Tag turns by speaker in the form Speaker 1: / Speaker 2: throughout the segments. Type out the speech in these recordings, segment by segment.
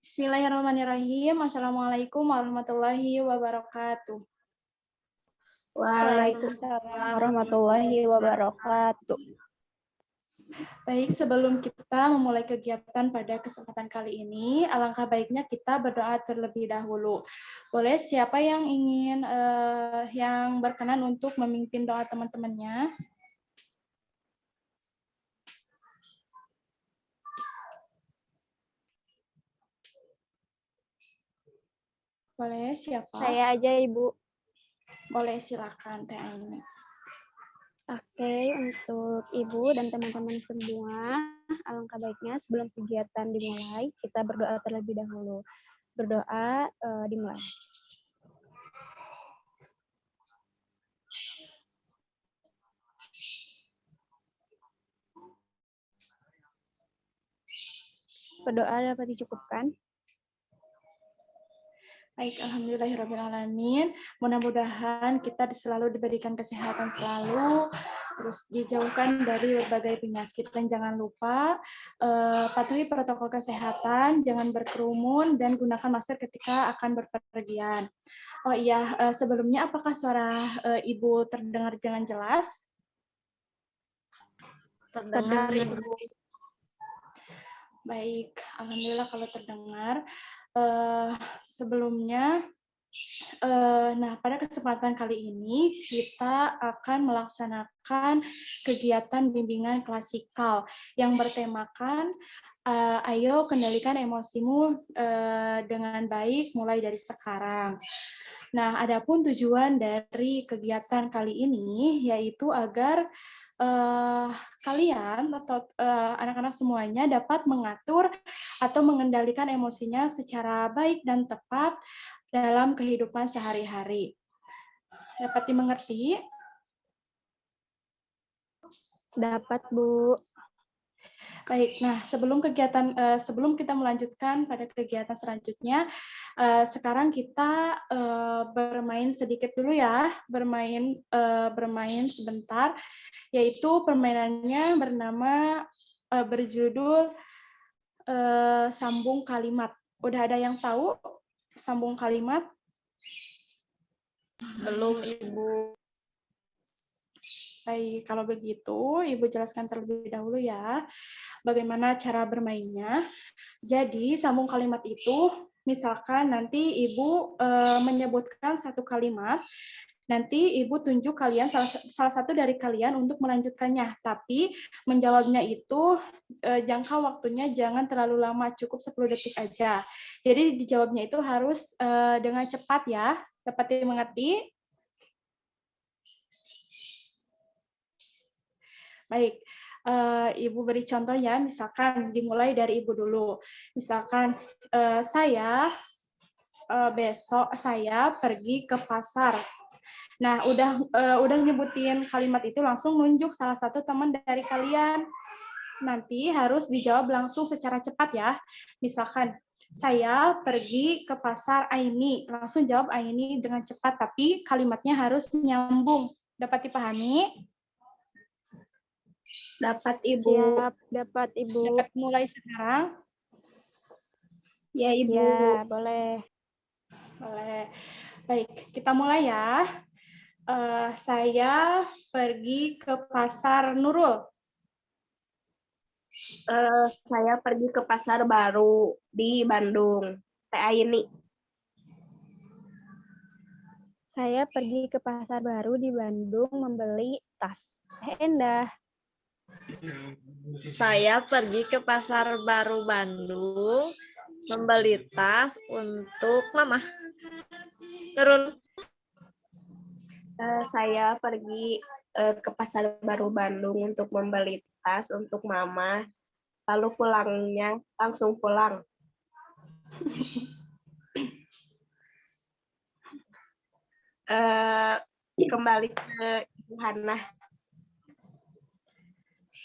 Speaker 1: Bismillahirrahmanirrahim. Assalamualaikum warahmatullahi wabarakatuh.
Speaker 2: Waalaikumsalam warahmatullahi wabarakatuh.
Speaker 1: Baik, sebelum kita memulai kegiatan pada kesempatan kali ini, alangkah baiknya kita berdoa terlebih dahulu. Boleh siapa yang ingin yang berkenan untuk memimpin doa teman-temannya? Boleh siapa?
Speaker 2: Saya aja, Ibu.
Speaker 1: Boleh, silakan Teh Aini.
Speaker 2: Oke, untuk Ibu dan teman-teman semua, alangkah baiknya sebelum kegiatan dimulai, kita berdoa terlebih dahulu. Berdoa dimulai. Berdoa dapat dicukupkan.
Speaker 1: Baik, alhamdulillahirrahmanirrahim. Mudah-mudahan kita selalu diberikan kesehatan selalu, terus dijauhkan dari berbagai penyakit. Dan jangan lupa patuhi protokol kesehatan, jangan berkerumun, dan gunakan masker ketika akan berpergian. Oh iya, sebelumnya apakah suara Ibu terdengar dengan jelas?
Speaker 2: Terdengar, Ibu.
Speaker 1: Baik, alhamdulillah kalau terdengar. Sebelumnya, nah pada kesempatan kali ini kita akan melaksanakan kegiatan bimbingan klasikal yang bertemakan ayo kendalikan emosimu dengan baik mulai dari sekarang. Nah, adapun tujuan dari kegiatan kali ini yaitu agar kalian atau anak-anak semuanya dapat mengatur atau mengendalikan emosinya secara baik dan tepat dalam kehidupan sehari-hari. Dapat dimengerti?
Speaker 2: Dapat, Bu.
Speaker 1: Baik, nah sebelum kita melanjutkan pada kegiatan selanjutnya, sekarang kita bermain sedikit dulu ya, bermain sebentar, yaitu permainannya berjudul sambung kalimat. Udah ada yang tahu sambung kalimat?
Speaker 2: Belum, Ibu.
Speaker 1: Baik, kalau begitu Ibu jelaskan terlebih dahulu ya bagaimana cara bermainnya. Jadi sambung kalimat itu misalkan nanti Ibu menyebutkan satu kalimat, nanti Ibu tunjuk salah satu dari kalian untuk melanjutkannya, tapi menjawabnya itu jangka waktunya jangan terlalu lama, cukup 10 detik aja. Jadi dijawabnya itu harus dengan cepat ya. Dapat dimengerti? Baik, Ibu beri contoh ya, misalkan dimulai dari Ibu dulu. Misalkan besok saya pergi ke pasar. Nah, udah nyebutin kalimat itu langsung nunjuk salah satu teman dari kalian. Nanti harus dijawab langsung secara cepat ya. Misalkan saya pergi ke pasar Aini, langsung jawab Aini dengan cepat, tapi kalimatnya harus nyambung. Dapat dipahami?
Speaker 2: Dapat, Ibu.
Speaker 1: Siap, dapat Ibu. Dapat mulai sekarang?
Speaker 2: Ya, Ibu.
Speaker 1: Ya, boleh. Boleh. Baik, kita mulai ya. Saya pergi ke pasar Nurul.
Speaker 2: Saya pergi ke pasar baru di Bandung. Teh Aini. Saya pergi ke pasar baru di Bandung membeli tas. Endah.
Speaker 3: Saya pergi ke pasar baru Bandung membeli tas untuk Mama. Nurul.
Speaker 2: Saya pergi ke pasar baru Bandung untuk membeli tas untuk Mama. Lalu pulangnya langsung pulang. Kembali ke Ibu Hana.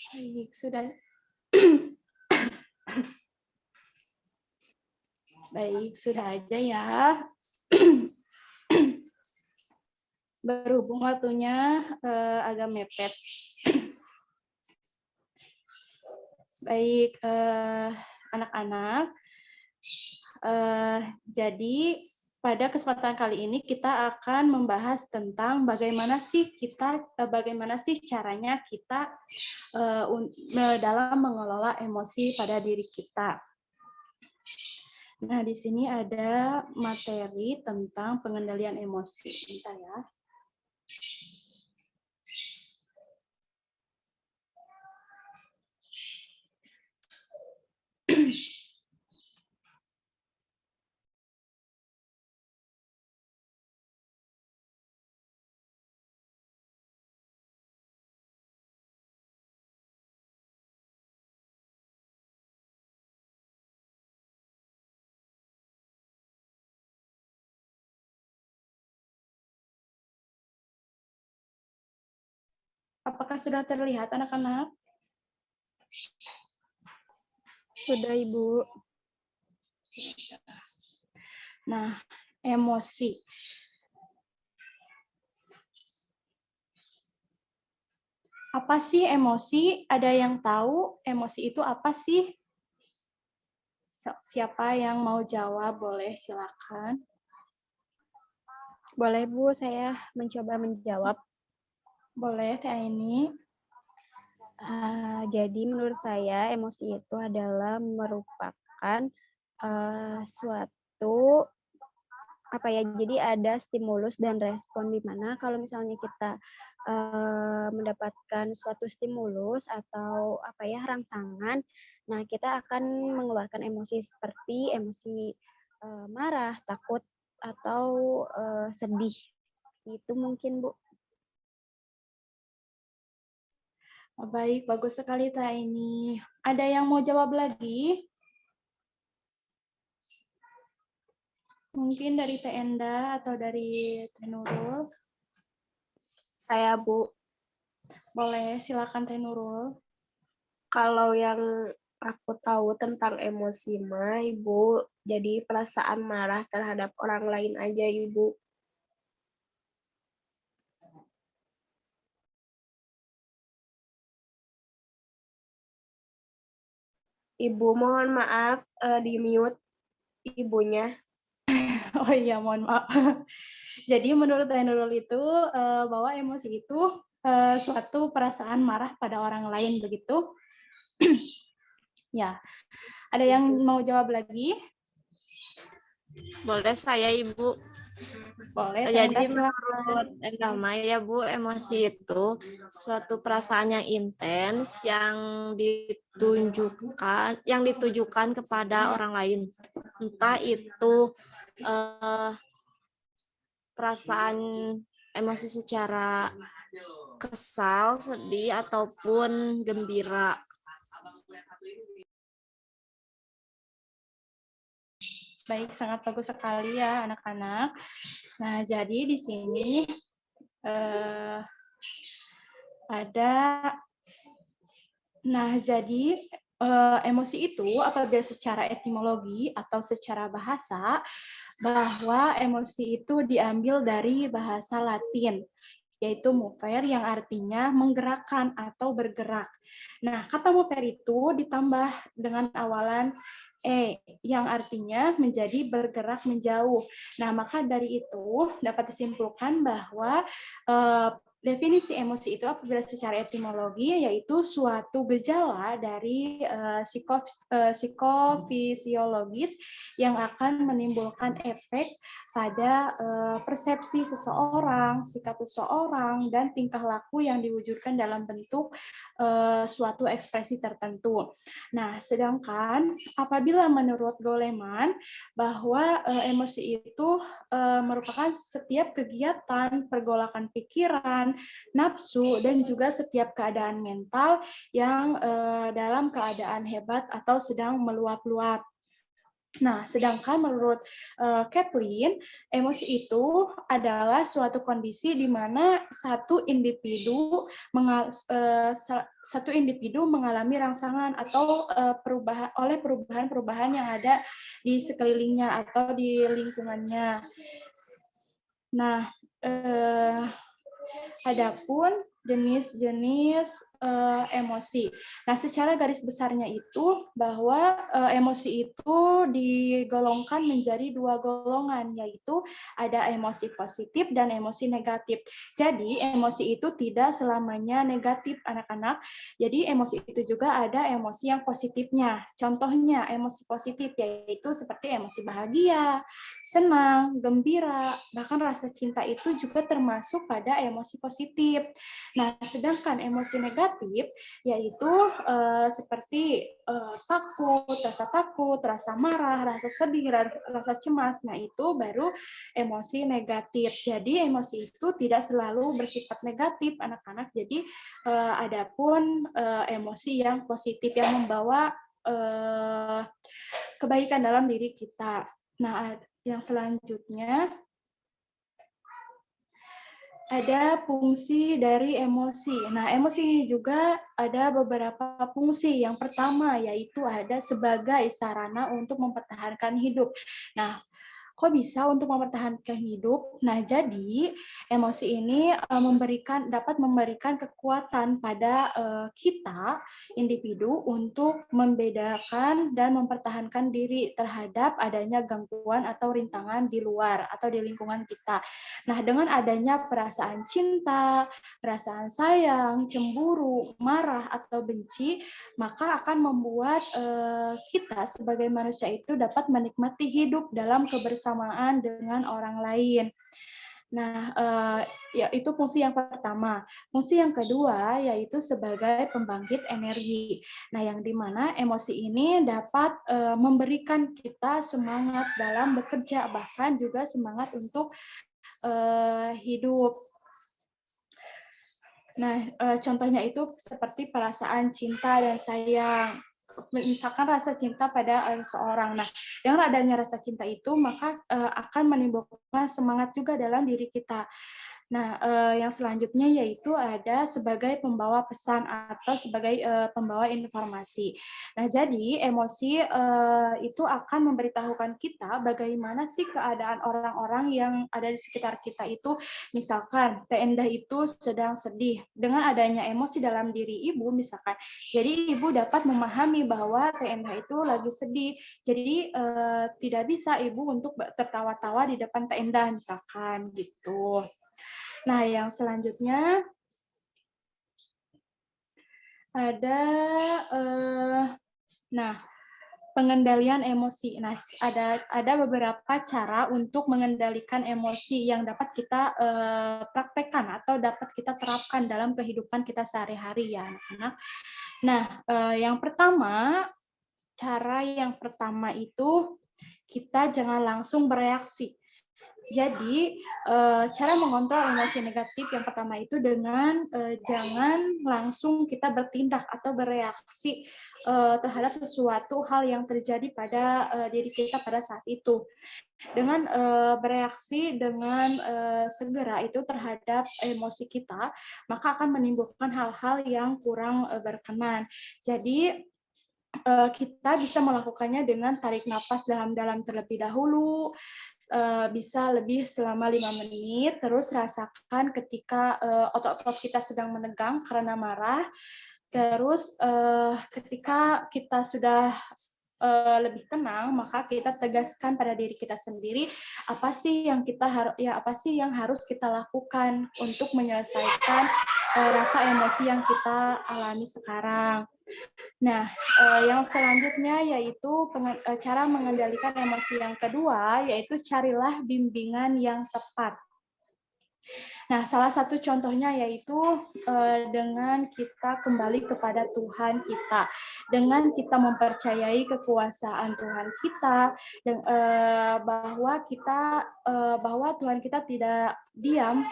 Speaker 1: Baik, sudah. Baik, sudah aja ya. Berhubung waktunya agak mepet. Baik, anak-anak, Jadi pada kesempatan kali ini kita akan membahas tentang bagaimana sih caranya kita dalam mengelola emosi pada diri kita. Nah, di sini ada materi tentang pengendalian emosi. Bentar ya. Apakah sudah terlihat anak-anak?
Speaker 2: Sudah, Ibu.
Speaker 1: Nah, emosi. Apa sih emosi? Ada yang tahu emosi itu apa sih? Siapa yang mau jawab? Boleh, silakan.
Speaker 2: Boleh, Bu, saya mencoba menjawab.
Speaker 1: Boleh, Teh Aini.
Speaker 2: Jadi menurut saya emosi itu adalah merupakan suatu jadi ada stimulus dan respon, di mana kalau misalnya kita mendapatkan suatu stimulus atau rangsangan, nah kita akan mengeluarkan emosi seperti emosi marah, takut, atau sedih. Itu mungkin, Bu.
Speaker 1: Baik, bagus sekali Teh Aini. Ada yang mau jawab lagi? Mungkin dari Teh Enda atau dari Teh Nurul?
Speaker 4: Saya, Bu.
Speaker 1: Boleh, silakan Teh Nurul.
Speaker 4: Kalau yang aku tahu tentang emosi mah, Ibu, jadi perasaan marah terhadap orang lain aja, Ibu. Ibu, mohon maaf, di-mute ibunya.
Speaker 1: Oh iya, mohon maaf. Jadi menurut Teh Nurul itu bahwa emosi itu suatu perasaan marah pada orang lain, begitu? Ya. Ada yang mau jawab lagi?
Speaker 3: Boleh saya, Ibu.
Speaker 1: Boleh,
Speaker 3: Jadi
Speaker 1: Teh Enda,
Speaker 3: menurut Endama ya Bu, emosi itu suatu perasaan yang intens yang ditujukan kepada orang lain. Entah itu perasaan emosi secara kesal, sedih, ataupun gembira.
Speaker 1: Baik, sangat bagus sekali ya anak-anak. Nah, jadi di sini jadi emosi itu apabila secara etimologi atau secara bahasa, bahwa emosi itu diambil dari bahasa Latin, yaitu mover yang artinya menggerakkan atau bergerak. Nah, kata mover itu ditambah dengan awalan yang artinya menjadi bergerak menjauh. Nah, maka dari itu dapat disimpulkan bahwa definisi emosi itu apabila secara etimologi yaitu suatu gejala dari psikofisiologis yang akan menimbulkan efek pada persepsi seseorang, sikap seseorang, dan tingkah laku yang diwujudkan dalam bentuk suatu ekspresi tertentu. Nah, sedangkan apabila menurut Goleman bahwa emosi itu merupakan setiap kegiatan, pergolakan pikiran, nafsu, dan juga setiap keadaan mental yang dalam keadaan hebat atau sedang meluap-luap. Nah, sedangkan menurut Kaplan, emosi itu adalah suatu kondisi di mana satu individu mengalami rangsangan atau perubahan-perubahan yang ada di sekelilingnya atau di lingkungannya. Nah, adapun jenis-jenis emosi. Nah, secara garis besarnya itu bahwa emosi itu digolongkan menjadi 2 golongan, yaitu ada emosi positif dan emosi negatif. Jadi, emosi itu tidak selamanya negatif, anak-anak. Jadi, emosi itu juga ada emosi yang positifnya. Contohnya, emosi positif yaitu seperti emosi bahagia, senang, gembira, bahkan rasa cinta itu juga termasuk pada emosi positif. Nah, sedangkan emosi negatif yaitu seperti takut, rasa marah, rasa sedih, rasa cemas. Nah, itu baru emosi negatif. Jadi, emosi itu tidak selalu bersifat negatif, anak-anak. Jadi, adapun emosi yang positif yang membawa kebaikan dalam diri kita. Nah, yang selanjutnya ada fungsi dari emosi. Nah, emosi ini juga ada beberapa fungsi. Yang pertama yaitu ada sebagai sarana untuk mempertahankan hidup. Nah, kok bisa untuk mempertahankan hidup? Nah, jadi emosi ini dapat memberikan kekuatan pada kita, individu, untuk membedakan dan mempertahankan diri terhadap adanya gangguan atau rintangan di luar atau di lingkungan kita. Nah, dengan adanya perasaan cinta, perasaan sayang, cemburu, marah, atau benci, maka akan membuat kita sebagai manusia itu dapat menikmati hidup dalam kebersamaan dengan orang lain. Nah, ya itu fungsi yang pertama. Fungsi yang kedua yaitu sebagai pembangkit energi. Nah, yang dimana emosi ini dapat memberikan kita semangat dalam bekerja, bahkan juga semangat untuk hidup. Nah, contohnya itu seperti perasaan cinta dan sayang. Misalkan rasa cinta pada seorang. Nah, dengan adanya rasa cinta itu, maka akan menimbulkan semangat juga dalam diri kita. Nah, yang selanjutnya yaitu ada sebagai pembawa pesan atau sebagai pembawa informasi. Nah, jadi emosi itu akan memberitahukan kita bagaimana sih keadaan orang-orang yang ada di sekitar kita itu. Misalkan Teh Endah itu sedang sedih. Dengan adanya emosi dalam diri ibu, misalkan, jadi ibu dapat memahami bahwa Teh Endah itu lagi sedih. Jadi tidak bisa ibu untuk tertawa-tawa di depan Teh Endah, misalkan gitu. Nah, yang selanjutnya ada pengendalian emosi. Nah, ada beberapa cara untuk mengendalikan emosi yang dapat kita praktekkan atau dapat kita terapkan dalam kehidupan kita sehari-hari ya, anak-anak. Nah, cara yang pertama itu kita jangan langsung bereaksi. Jadi, cara mengontrol emosi negatif yang pertama itu dengan jangan langsung kita bertindak atau bereaksi terhadap sesuatu hal yang terjadi pada diri kita pada saat itu. Dengan bereaksi dengan segera itu terhadap emosi kita, maka akan menimbulkan hal-hal yang kurang berkenan. Jadi, kita bisa melakukannya dengan tarik nafas dalam-dalam terlebih dahulu, bisa lebih selama 5 menit, terus rasakan ketika otot-otot kita sedang menegang karena marah, terus ketika kita sudah lebih tenang, maka kita tegaskan pada diri kita sendiri apa sih yang harus kita lakukan untuk menyelesaikan rasa emosi yang kita alami sekarang. Nah, yang selanjutnya yaitu cara mengendalikan emosi yang kedua, yaitu carilah bimbingan yang tepat. Nah, salah satu contohnya yaitu dengan kita kembali kepada Tuhan kita, dengan kita mempercayai kekuasaan Tuhan kita, dan bahwa Tuhan kita tidak diam,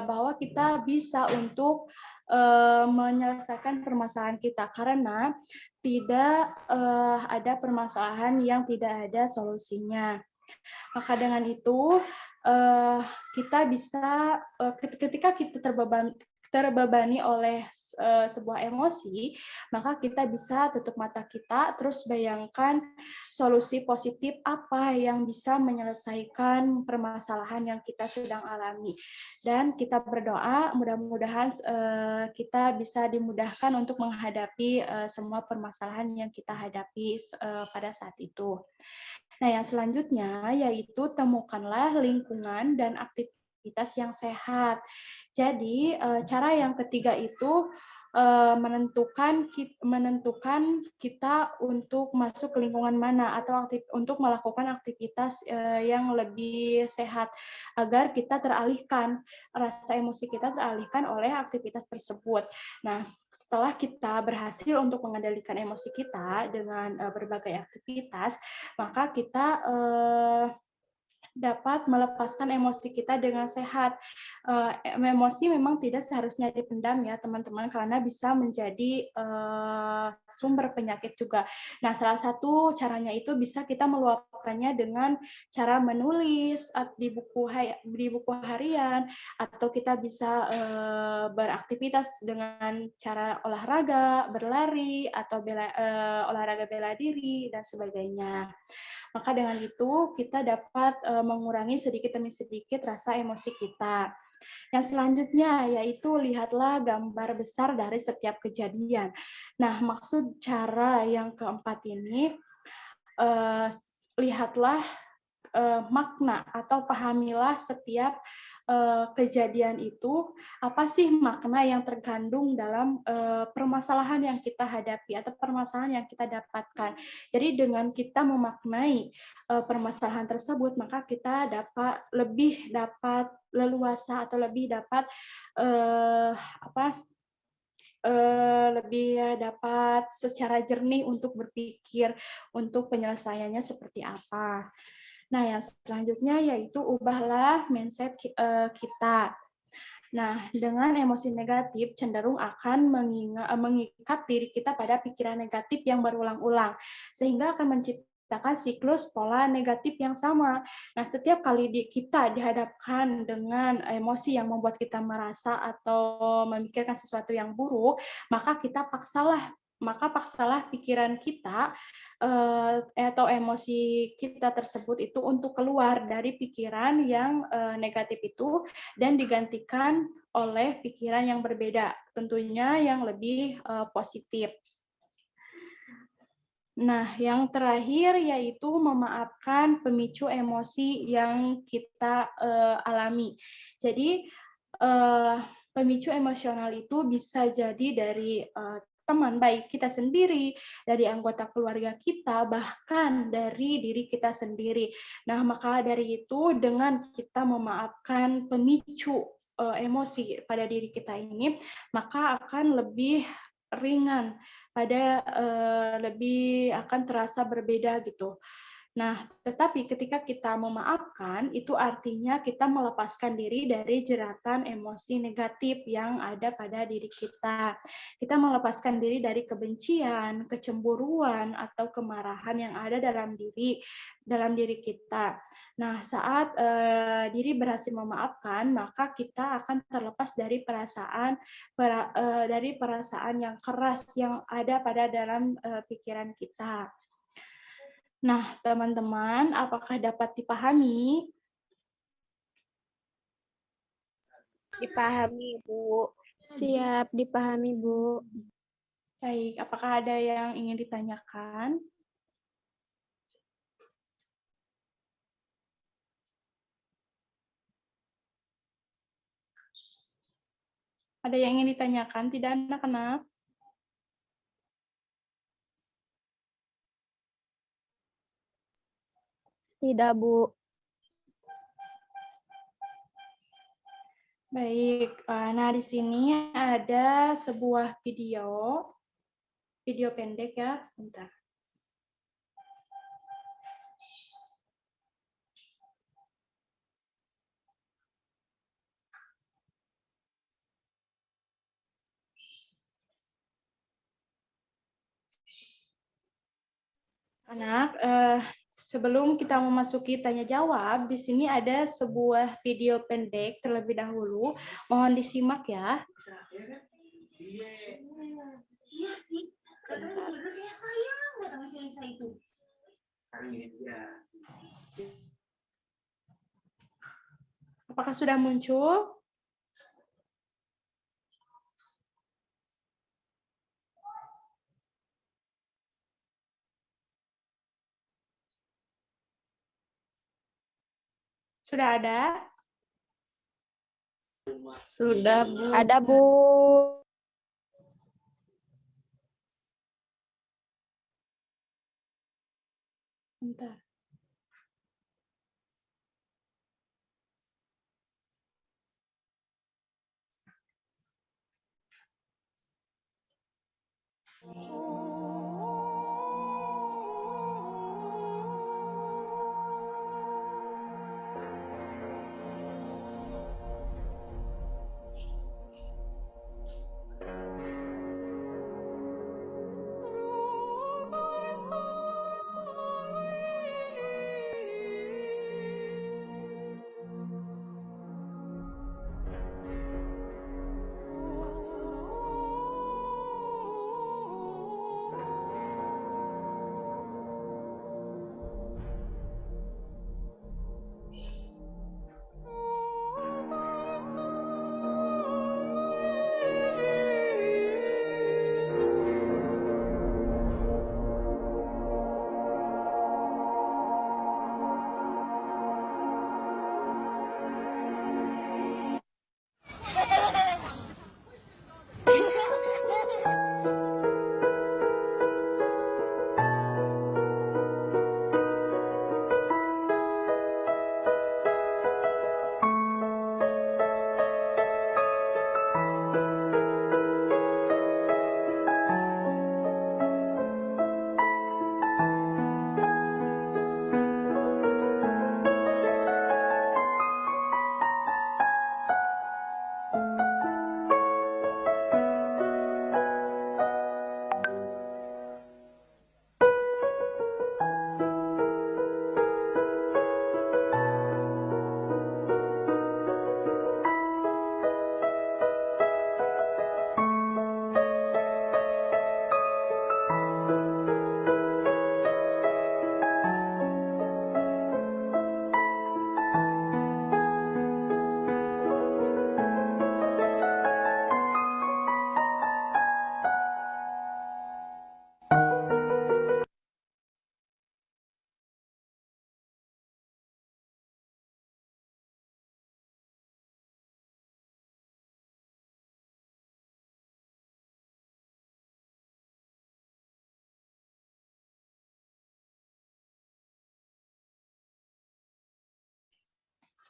Speaker 1: bahwa kita bisa untuk menyelesaikan permasalahan kita, karena tidak ada permasalahan yang tidak ada solusinya. Maka dengan itu kita bisa ketika kita terbebani oleh sebuah emosi, maka kita bisa tutup mata kita, terus bayangkan solusi positif apa yang bisa menyelesaikan permasalahan yang kita sedang alami. Dan kita berdoa mudah-mudahan kita bisa dimudahkan untuk menghadapi semua permasalahan yang kita hadapi pada saat itu. Nah, yang selanjutnya yaitu temukanlah lingkungan dan aktivitas yang sehat. Jadi, cara yang ketiga itu menentukan kita untuk masuk ke lingkungan mana atau untuk melakukan aktivitas yang lebih sehat agar kita teralihkan, rasa emosi kita teralihkan oleh aktivitas tersebut. Nah, setelah kita berhasil untuk mengendalikan emosi kita dengan berbagai aktivitas, maka kita dapat melepaskan emosi kita dengan sehat. Emosi memang tidak seharusnya dipendam ya teman-teman, karena bisa menjadi sumber penyakit juga. Nah, salah satu caranya itu bisa kita meluapkannya dengan cara menulis di buku harian, atau kita bisa beraktivitas dengan cara olahraga, berlari, atau olahraga bela diri dan sebagainya. Maka dengan itu kita dapat mengurangi sedikit demi sedikit rasa emosi kita. Yang selanjutnya yaitu lihatlah gambar besar dari setiap kejadian. Nah, maksud cara yang keempat ini, lihatlah makna atau pahamilah setiap kejadian itu, apa sih makna yang terkandung dalam permasalahan yang kita hadapi atau permasalahan yang kita dapatkan. Jadi dengan kita memaknai permasalahan tersebut, maka kita lebih dapat leluasa atau lebih dapat lebih dapat secara jernih untuk berpikir untuk penyelesaiannya seperti apa. Nah, yang selanjutnya yaitu ubahlah mindset kita. Nah, dengan emosi negatif cenderung akan mengikat diri kita pada pikiran negatif yang berulang-ulang, sehingga akan menciptakan siklus pola negatif yang sama. Nah, setiap kali kita dihadapkan dengan emosi yang membuat kita merasa atau memikirkan sesuatu yang buruk, maka paksalah pikiran kita atau emosi kita tersebut itu untuk keluar dari pikiran yang negatif itu dan digantikan oleh pikiran yang berbeda, tentunya yang lebih positif. Nah, yang terakhir yaitu memaafkan pemicu emosi yang kita alami. Jadi, pemicu emosional itu bisa jadi dari teman baik kita sendiri, dari anggota keluarga kita, bahkan dari diri kita sendiri. Nah, maka dari itu dengan kita memaafkan pemicu emosi pada diri kita ini, maka akan lebih ringan, lebih akan terasa berbeda gitu. Nah, tetapi ketika kita memaafkan, itu artinya kita melepaskan diri dari jeratan emosi negatif yang ada pada diri kita. Kita melepaskan diri dari kebencian, kecemburuan, atau kemarahan yang ada dalam diri kita. Nah, saat diri berhasil memaafkan, maka kita akan terlepas dari perasaan yang keras yang ada pada dalam pikiran kita. Nah, teman-teman, apakah dapat dipahami?
Speaker 4: Dipahami, Bu.
Speaker 2: Siap dipahami, Bu.
Speaker 1: Baik, apakah ada yang ingin ditanyakan? Ada yang ingin ditanyakan? Tidak, anak-anak?
Speaker 2: Tidak, Bu.
Speaker 1: Baik, nah di sini ada sebuah video pendek ya, bentar. Anak, Sebelum kita memasuki tanya jawab, di sini ada sebuah video pendek terlebih dahulu. Mohon disimak ya. Apakah sudah muncul? Sudah ada?
Speaker 3: Sudah, Bu.
Speaker 2: Ada, Bu.
Speaker 1: Bentar.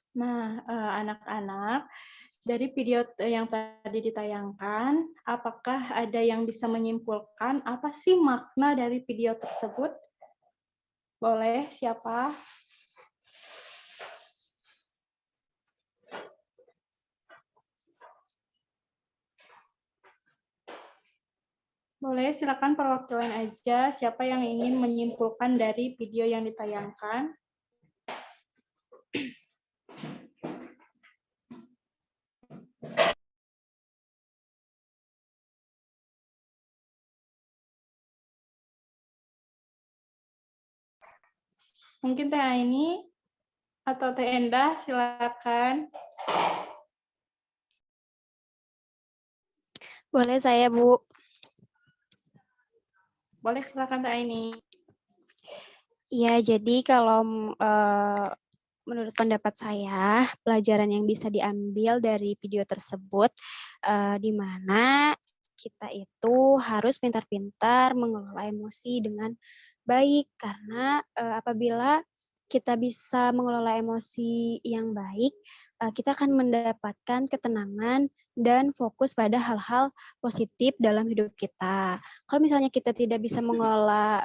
Speaker 1: Nah, anak-anak, dari video yang tadi ditayangkan, apakah ada yang bisa menyimpulkan apa sih makna dari video tersebut? Boleh, siapa? Boleh, silakan perwakilan aja siapa yang ingin menyimpulkan dari video yang ditayangkan. Mungkin Teh Aini atau Teh Endah, silakan.
Speaker 2: Boleh saya, Bu.
Speaker 1: Boleh, silakan Teh Aini.
Speaker 2: Ya, jadi kalau menurut pendapat saya, pelajaran yang bisa diambil dari video tersebut, di mana kita itu harus pintar-pintar mengelola emosi dengan baik, karena apabila kita bisa mengelola emosi yang baik, kita akan mendapatkan ketenangan dan fokus pada hal-hal positif dalam hidup kita. Kalau misalnya kita tidak bisa mengelola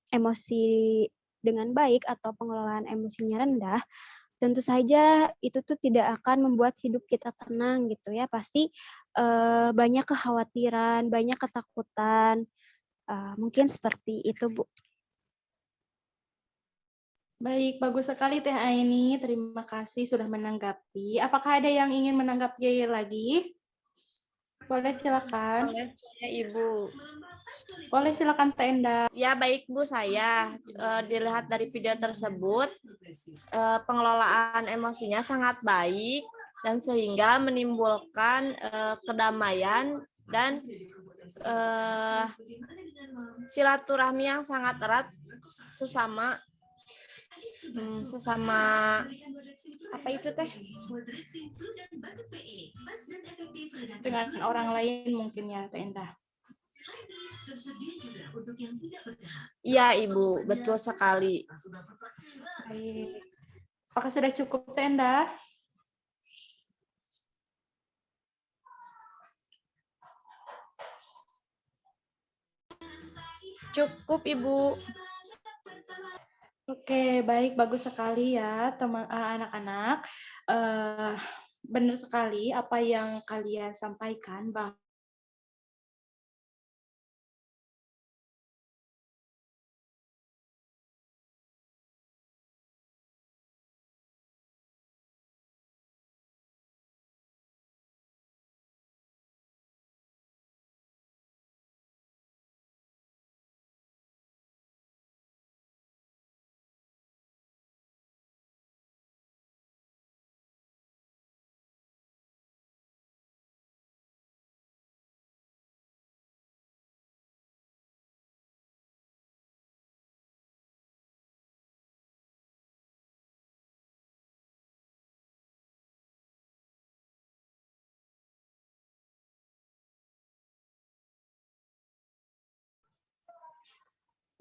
Speaker 2: emosi dengan baik atau pengelolaan emosinya rendah, tentu saja itu tuh tidak akan membuat hidup kita tenang gitu ya. Pasti banyak kekhawatiran, banyak ketakutan. Mungkin seperti itu, Bu.
Speaker 1: Baik, bagus sekali Teh Aini. Terima kasih sudah menanggapi. Apakah ada yang ingin menanggapi lagi? Boleh silakan.
Speaker 3: Oleh saya, Ibu.
Speaker 1: Boleh silakan Teh Enda.
Speaker 3: Ya, baik Bu, saya dilihat dari video tersebut, pengelolaan emosinya sangat baik dan sehingga menimbulkan kedamaian dan silaturahmi yang sangat erat sesama apa itu teh?
Speaker 1: Dengan orang lain mungkin ya Teh Enda.
Speaker 3: Iya Ibu, betul sekali.
Speaker 1: Baik. Apakah sudah cukup Teh Enda?
Speaker 3: Cukup Ibu.
Speaker 1: Oke, baik, bagus sekali ya teman anak-anak. Benar sekali apa yang kalian sampaikan bahwa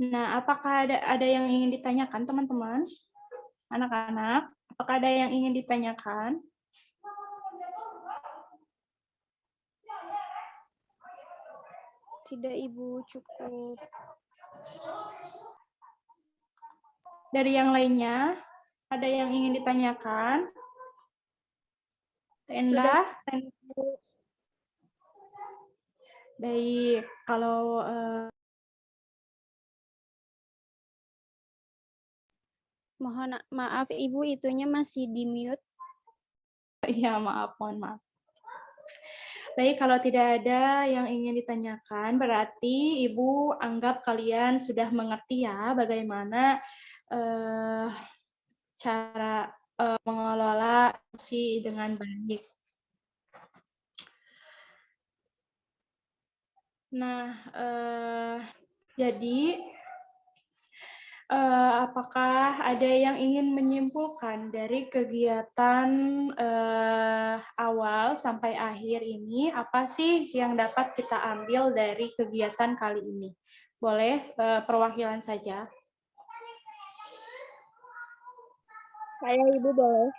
Speaker 1: apakah ada yang ingin ditanyakan teman-teman? Anak-anak, apakah ada yang ingin ditanyakan?
Speaker 2: Tidak, Ibu, cukup.
Speaker 1: Dari yang lainnya, ada yang ingin ditanyakan? Tenda? Baik, kalau
Speaker 2: Mohon maaf, Ibu, itunya masih di mute.
Speaker 1: ya mohon maaf. Baik, kalau tidak ada yang ingin ditanyakan, berarti Ibu anggap kalian sudah mengerti ya bagaimana cara mengelola emosi dengan baik. Nah, jadi apakah ada yang ingin menyimpulkan dari kegiatan awal sampai akhir ini? Apa sih yang dapat kita ambil dari kegiatan kali ini? Boleh perwakilan saja.
Speaker 4: Saya Ibu boleh.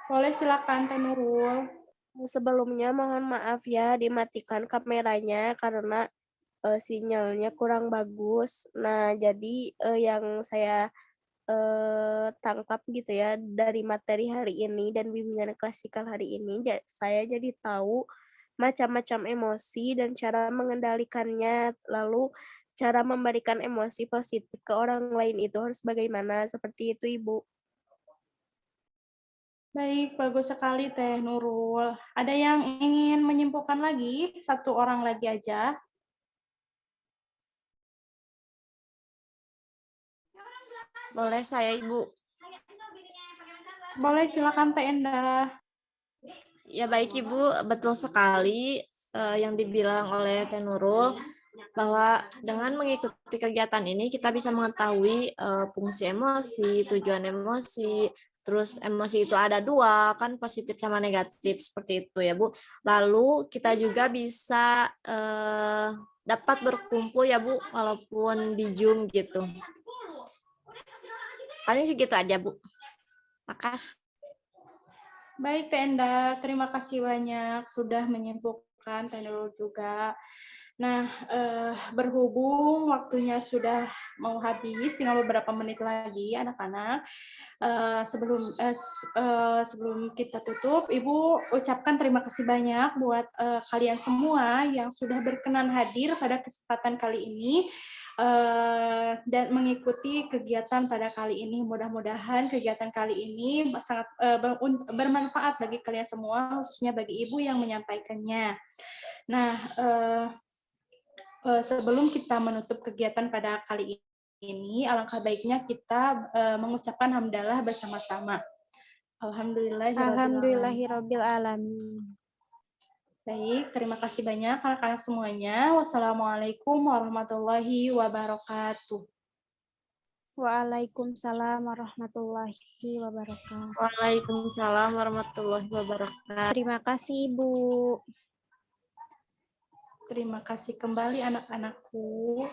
Speaker 1: Boleh silakan Teh Nurul.
Speaker 4: Sebelumnya mohon maaf ya dimatikan kameranya karena sinyalnya kurang bagus. Nah, jadi yang saya tangkap gitu ya dari materi hari ini dan bimbingan klasikal hari ini, saya jadi tahu macam-macam emosi dan cara mengendalikannya, lalu cara memberikan emosi positif ke orang lain itu harus bagaimana, seperti itu Ibu.
Speaker 1: Baik, bagus sekali Teh Nurul. Ada yang ingin menyimpulkan lagi? Satu orang lagi aja.
Speaker 3: Boleh saya Ibu.
Speaker 1: Boleh silakan Teh Endah.
Speaker 3: Ya baik Ibu, betul sekali yang dibilang oleh Teh Nurul bahwa dengan mengikuti kegiatan ini kita bisa mengetahui fungsi emosi, tujuan emosi, terus emosi itu ada dua, kan positif sama negatif seperti itu ya Bu. Lalu kita juga bisa dapat berkumpul ya Bu, walaupun di Zoom gitu. Paling segitu aja Bu. Makasih.
Speaker 1: Baik, Teh Endah, terima kasih banyak sudah menyimpulkan Teh Nurul juga. Nah, berhubung waktunya sudah mau habis, tinggal beberapa menit lagi, anak-anak. Sebelum kita tutup, Ibu ucapkan terima kasih banyak buat kalian semua yang sudah berkenan hadir pada kesempatan kali ini. dan mengikuti kegiatan pada kali ini. Mudah-mudahan kegiatan kali ini sangat bermanfaat bagi kalian semua, khususnya bagi Ibu yang menyampaikannya. Nah, sebelum kita menutup kegiatan pada kali ini, alangkah baiknya kita mengucapkan hamdalah bersama-sama.
Speaker 2: Alhamdulillahirabbil alamin.
Speaker 1: Baik, terima kasih banyak anak-anak semuanya. Wassalamualaikum warahmatullahi wabarakatuh.
Speaker 2: Waalaikumsalam warahmatullahi wabarakatuh.
Speaker 3: Waalaikumsalam warahmatullahi wabarakatuh.
Speaker 2: Terima kasih, Ibu.
Speaker 1: Terima kasih kembali anak-anakku.